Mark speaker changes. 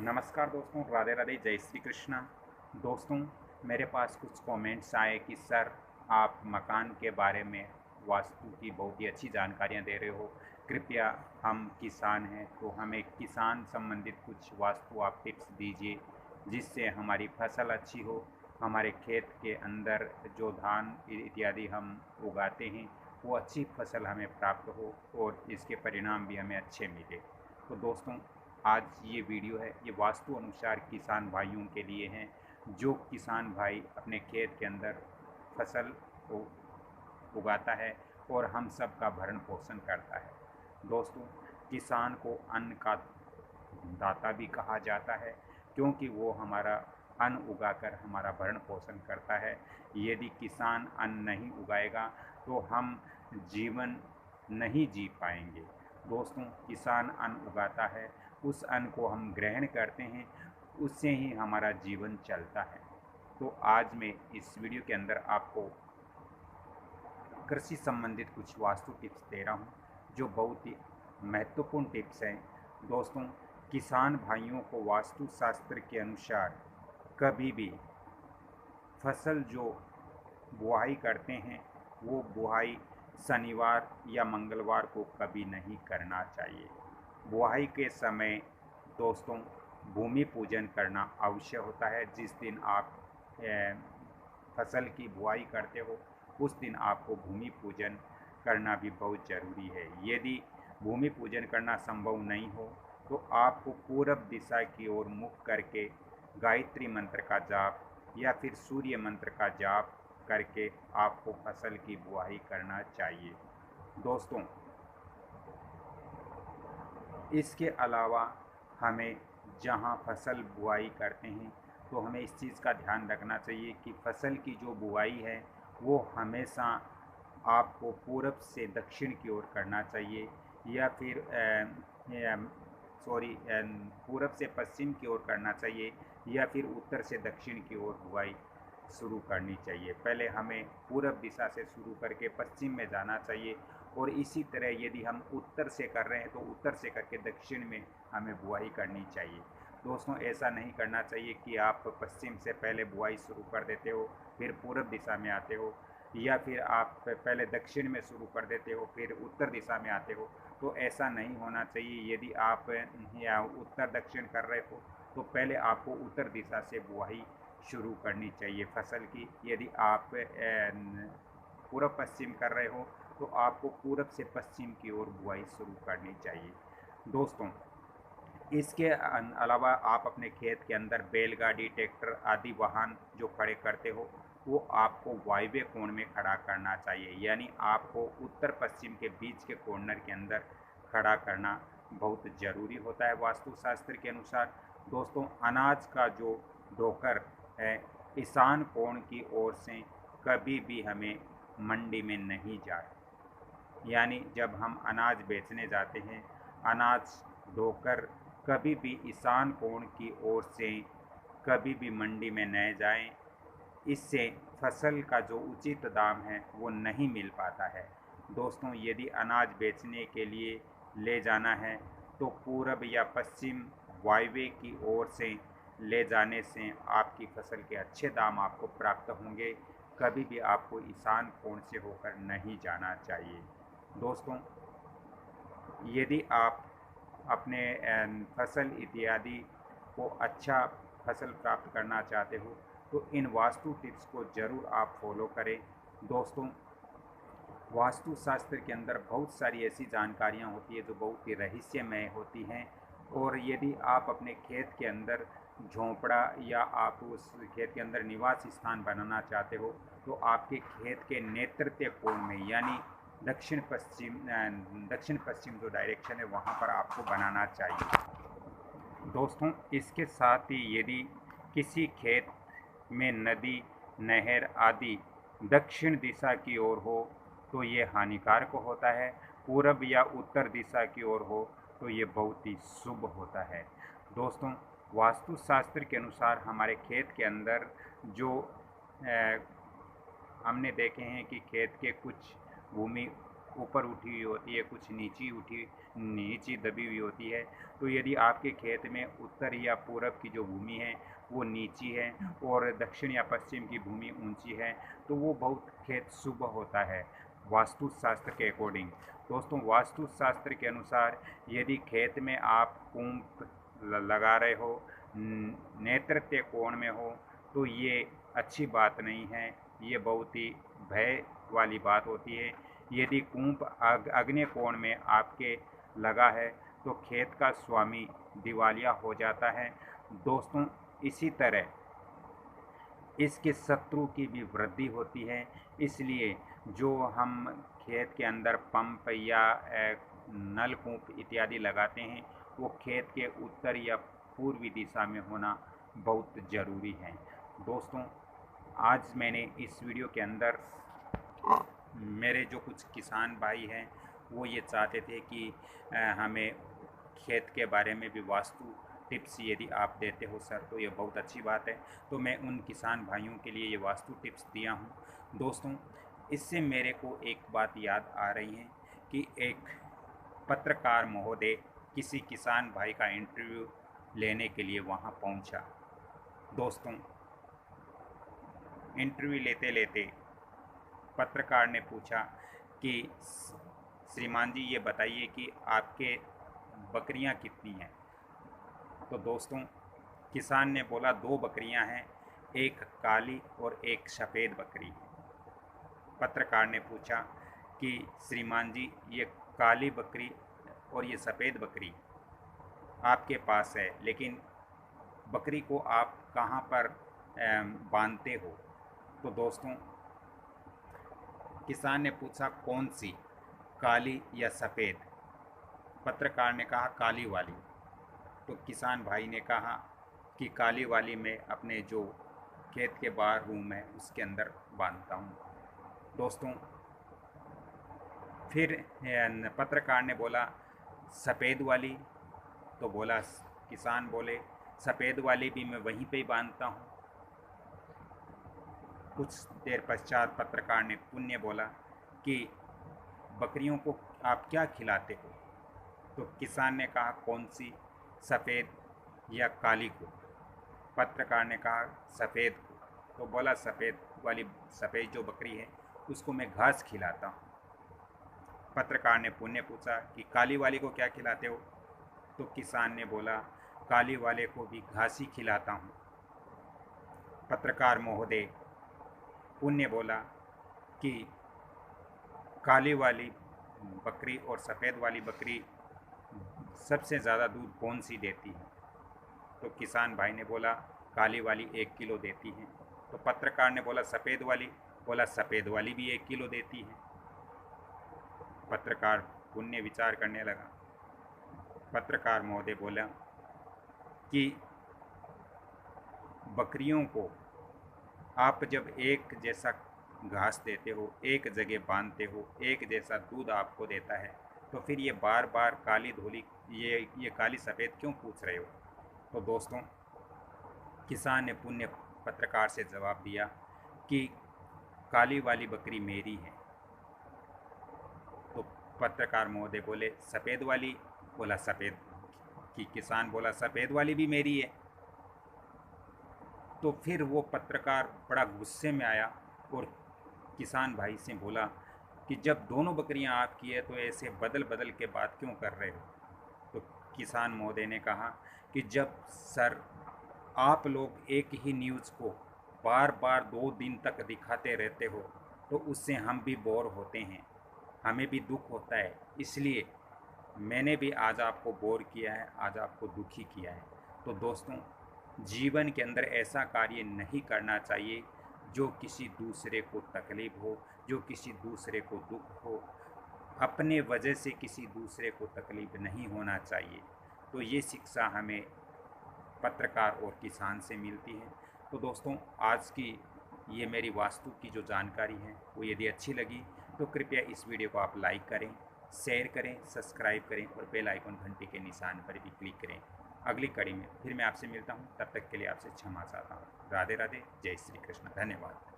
Speaker 1: नमस्कार दोस्तों, राधे राधे, जय श्री कृष्णा। दोस्तों, मेरे पास कुछ कमेंट्स आए कि सर आप मकान के बारे में वास्तु की बहुत ही अच्छी जानकारियां दे रहे हो। कृपया, हम किसान हैं तो हमें किसान संबंधित कुछ वास्तु आप टिप्स दीजिए जिससे हमारी फसल अच्छी हो, हमारे खेत के अंदर जो धान इत्यादि हम उगाते हैं वो अच्छी फसल हमें प्राप्त हो और इसके परिणाम भी हमें अच्छे मिले। तो दोस्तों, आज ये वीडियो है, ये वास्तु अनुसार किसान भाइयों के लिए हैं जो किसान भाई अपने खेत के अंदर फसल को उगाता है और हम सब का भरण पोषण करता है। दोस्तों, किसान को अन्न का दाता भी कहा जाता है क्योंकि वो हमारा अन्न उगाकर हमारा भरण पोषण करता है। यदि किसान अन्न नहीं उगाएगा तो हम जीवन नहीं जी पाएंगे। दोस्तों, किसान अन्न उगाता है, उस अन्न को हम ग्रहण करते हैं, उससे ही हमारा जीवन चलता है। तो आज मैं इस वीडियो के अंदर आपको कृषि संबंधित कुछ वास्तु टिप्स दे रहा हूँ जो बहुत ही महत्वपूर्ण टिप्स हैं। दोस्तों, किसान भाइयों को वास्तु शास्त्र के अनुसार कभी भी फसल जो बुआई करते हैं वो बुआई शनिवार या मंगलवार को कभी नहीं करना चाहिए। बुआई के समय दोस्तों भूमि पूजन करना आवश्यक होता है। जिस दिन आप फसल की बुआई करते हो उस दिन आपको भूमि पूजन करना भी बहुत ज़रूरी है। यदि भूमि पूजन करना संभव नहीं हो तो आपको पूरब दिशा की ओर मुख करके गायत्री मंत्र का जाप या फिर सूर्य मंत्र का जाप करके आपको फसल की बुआई करना चाहिए। दोस्तों, इसके अलावा हमें जहाँ फसल बुआई करते हैं तो हमें इस चीज़ का ध्यान रखना चाहिए कि फसल की जो बुआई है वो हमेशा आपको पूरब से दक्षिण की ओर करना चाहिए या फिर पूरब से पश्चिम की ओर करना चाहिए या फिर उत्तर से दक्षिण की ओर बुआई शुरू करनी चाहिए। पहले हमें पूरब दिशा से शुरू करके पश्चिम में जाना चाहिए और इसी तरह यदि हम उत्तर से कर रहे हैं तो उत्तर से करके दक्षिण में हमें बुआई करनी चाहिए। दोस्तों, ऐसा नहीं करना चाहिए कि आप पश्चिम से पहले बुआई शुरू कर देते हो फिर पूरब दिशा में आते हो, या फिर आप पहले दक्षिण में शुरू कर देते हो फिर उत्तर दिशा में आते हो। तो ऐसा नहीं होना चाहिए। यदि आप या उत्तर दक्षिण कर रहे हो तो पहले आपको उत्तर दिशा से बुआई शुरू करनी चाहिए फसल की। यदि आप पूर्व पश्चिम कर रहे हो तो आपको पूरब से पश्चिम की ओर बुआई शुरू करनी चाहिए। दोस्तों, इसके अलावा आप अपने खेत के अंदर बैलगाड़ी, ट्रैक्टर आदि वाहन जो खड़े करते हो वो आपको वायव्य कोण में खड़ा करना चाहिए, यानी आपको उत्तर पश्चिम के बीच के कॉर्नर के अंदर खड़ा करना बहुत ज़रूरी होता है वास्तुशास्त्र के अनुसार। दोस्तों, अनाज का जो ढोकर है ईशान कोण की ओर से कभी भी हमें मंडी में नहीं जाए, यानी जब हम अनाज बेचने जाते हैं अनाज ढोकर कभी भी ईशान कोण की ओर से कभी भी मंडी में न जाएं। इससे फसल का जो उचित दाम है वो नहीं मिल पाता है। दोस्तों, यदि अनाज बेचने के लिए ले जाना है तो पूरब या पश्चिम वायव्य की ओर से ले जाने से आपकी फसल के अच्छे दाम आपको प्राप्त होंगे। कभी भी आपको ईशान कोण से होकर नहीं जाना चाहिए। दोस्तों, यदि आप अपने फसल इत्यादि को अच्छा फसल प्राप्त करना चाहते हो तो इन वास्तु टिप्स को ज़रूर आप फॉलो करें। दोस्तों, वास्तु शास्त्र के अंदर बहुत सारी ऐसी जानकारियाँ होती है जो बहुत ही रहस्यमय होती हैं, और यदि आप अपने खेत के अंदर झोंपड़ा या आप उस खेत के अंदर निवास स्थान बनाना चाहते हो तो आपके खेत के नेतृत्व कोण में, यानी दक्षिण पश्चिम जो डायरेक्शन है वहाँ पर आपको बनाना चाहिए। दोस्तों, इसके साथ ही यदि किसी खेत में नदी, नहर आदि दक्षिण दिशा की ओर हो तो ये हानिकारक होता है। पूरब या उत्तर दिशा की ओर हो तो ये बहुत ही शुभ होता है। दोस्तों, वास्तुशास्त्र के अनुसार हमारे खेत के अंदर जो हमने देखे हैं कि खेत के कुछ भूमि ऊपर उठी हुई होती है, कुछ नीची दबी हुई होती है। तो यदि आपके खेत में उत्तर या पूरब की जो भूमि है वो नीची है और दक्षिण या पश्चिम की भूमि ऊंची है, तो वो बहुत खेत शुभ होता है वास्तुशास्त्र के अकॉर्डिंग। दोस्तों, वास्तुशास्त्र के अनुसार यदि खेत में आप कुंभ लगा रहे हो, नैऋत्य कोण में हो, तो ये अच्छी बात नहीं है, ये बहुत ही भय वाली बात होती है। यदि कुंभ आग्नेय कोण में आपके लगा है तो खेत का स्वामी दिवालिया हो जाता है। दोस्तों, इसी तरह इसके शत्रु की भी वृद्धि होती है। इसलिए जो हम खेत के अंदर पंप या नलकूप इत्यादि लगाते हैं वो खेत के उत्तर या पूर्वी दिशा में होना बहुत ज़रूरी है। दोस्तों, आज मैंने इस वीडियो के अंदर मेरे जो कुछ किसान भाई हैं वो ये चाहते थे कि हमें खेत के बारे में भी वास्तु टिप्स यदि आप देते हो सर तो ये बहुत अच्छी बात है। तो मैं उन किसान भाइयों के लिए ये वास्तु टिप्स दिया हूँ। दोस्तों, इससे मेरे को एक बात याद आ रही है कि एक पत्रकार महोदय किसी किसान भाई का इंटरव्यू लेने के लिए वहाँ पहुँचा। दोस्तों, इंटरव्यू लेते लेते पत्रकार ने पूछा कि श्रीमान जी ये बताइए कि आपके बकरियां कितनी हैं। तो दोस्तों, किसान ने बोला 2 बकरियां हैं, एक काली और एक सफ़ेद बकरी। पत्रकार ने पूछा कि श्रीमान जी ये काली बकरी और ये सफ़ेद बकरी आपके पास है, लेकिन बकरी को आप कहाँ पर बांधते हो। तो दोस्तों, किसान ने पूछा कौन सी, काली या सफ़ेद। पत्रकार ने कहा काली वाली। तो किसान भाई ने कहा कि काली वाली मैं अपने जो खेत के बाहर रूम है उसके अंदर बांधता हूँ। दोस्तों, फिर पत्रकार ने बोला सफ़ेद वाली। तो बोला, किसान बोले सफ़ेद वाली भी मैं वहीं पे ही बांधता हूँ। कुछ देर पश्चात पत्रकार ने पुण्य बोला कि बकरियों को आप क्या खिलाते हो। तो किसान ने कहा कौन सी, सफ़ेद या काली को। पत्रकार ने कहा सफ़ेद को। तो बोला सफ़ेद जो बकरी है उसको मैं घास खिलाता हूँ। पत्रकार ने पुण्य पूछा कि काली वाली को क्या खिलाते हो। तो किसान ने बोला काली वाले को भी घास ही खिलाता हूँ। पत्रकार महोदय पुण्य बोला कि काली वाली बकरी और सफ़ेद वाली बकरी सबसे ज़्यादा दूध कौन सी देती है। तो किसान भाई ने बोला काली वाली 1 किलो देती है। तो पत्रकार ने बोला सफ़ेद वाली। बोला सफ़ेद वाली भी 1 किलो देती है। पत्रकार पुण्य विचार करने लगा। पत्रकार महोदय बोला कि बकरियों को आप जब एक जैसा घास देते हो, एक जगह बांधते हो, एक जैसा दूध आपको देता है, तो फिर ये बार बार काली धोली ये काली सफ़ेद क्यों पूछ रहे हो। तो दोस्तों, किसान ने पुण्य पत्रकार से जवाब दिया कि काली वाली बकरी मेरी है। तो पत्रकार महोदय बोले सफ़ेद वाली। बोला सफ़ेद की। किसान बोला सफ़ेद वाली भी मेरी है। तो फिर वो पत्रकार बड़ा गुस्से में आया और किसान भाई से बोला कि जब दोनों बकरियां आपकी है तो ऐसे बदल बदल के बात क्यों कर रहे हो। तो किसान महोदय ने कहा कि जब सर आप लोग एक ही न्यूज़ को बार बार 2 दिन तक दिखाते रहते हो तो उससे हम भी बोर होते हैं, हमें भी दुख होता है, इसलिए मैंने भी आज आपको बोर किया है, आज आपको दुखी किया है। तो दोस्तों, जीवन के अंदर ऐसा कार्य नहीं करना चाहिए जो किसी दूसरे को तकलीफ़ हो, जो किसी दूसरे को दुख हो। अपने वजह से किसी दूसरे को तकलीफ़ नहीं होना चाहिए। तो ये शिक्षा हमें पत्रकार और किसान से मिलती है। तो दोस्तों, आज की ये मेरी वास्तु की जो जानकारी है वो यदि अच्छी लगी तो कृपया इस वीडियो को आप लाइक करें, शेयर करें, सब्सक्राइब करें और बेल आइकन घंटी के निशान पर भी क्लिक करें। अगली कड़ी में फिर मैं आपसे मिलता हूँ, तब तक के लिए आपसे क्षमा चाहता हूँ। राधे राधे, जय श्री कृष्ण, धन्यवाद।